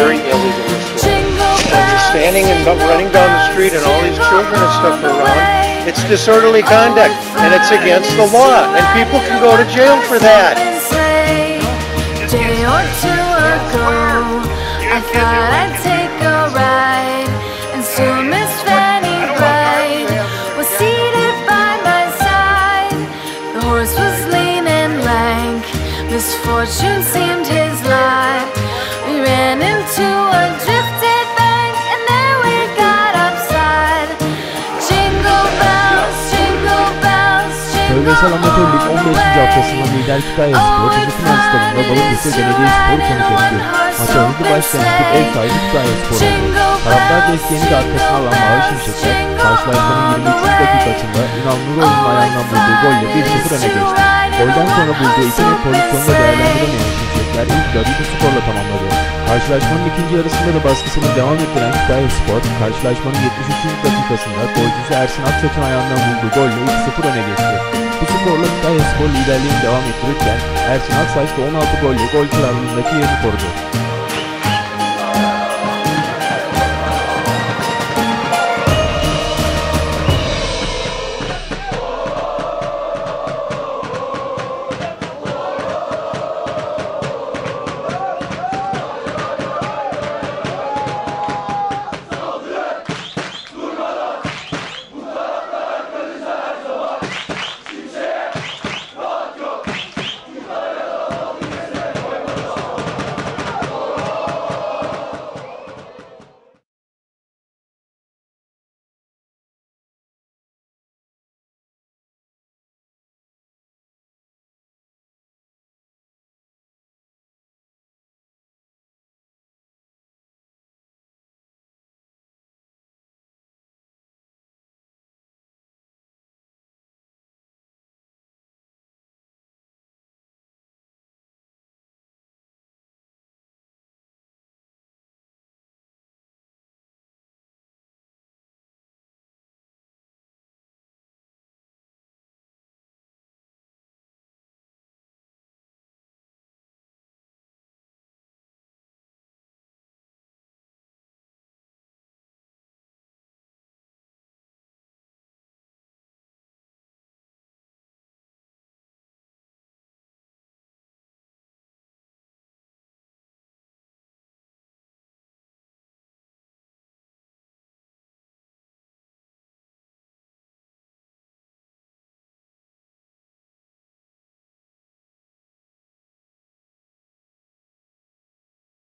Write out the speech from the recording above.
very illegal in this world. And you're standing and running down the street and all these children and stuff around. It's disorderly conduct and it's against the law and people can go to jail for that. Day or two ago, I thought I'd take a ride, and soon Miss Fanny Bright was seated by my side. The horse was lean and lank, misfortune seemed his lot. We ran into a drifted bank, and there we got upside. Jingle bells, jingle bells, jingle Bölgesel Amatör Lig 15. haftasında lider Kütahyaspor, Çocuklar Stadında Balıkesir Belediyespor'u konuk etti. Maça hızlı başlayan ekip ev sahibi Kütahyaspor oldu. Taraftar desteğini de arkasına alan Mavi Şimşekler, karşılaşmanın 23. dakikasında Ünal Nuroğlu'nun ayağından bulduğu golle 1-0 öne geçti. Golden sonra bulduğu iki net pozisyonda değerlendiremeyen Şimşekler ilk yarıyı bu skorla tamamladı. Karşılaşmanın ikinci yarısında da baskısını devam ettiren Kütahyaspor, karşılaşmanın 73. dakikasında golcüsü Ersin Akçaç'ın ayağından bulduğu golle 2-0 öne geçti. Bu skorla Kütahyaspor liderliğini devam ettirirken Ersin Aksaç da 16 golle gol krallığındaki yerini korudu.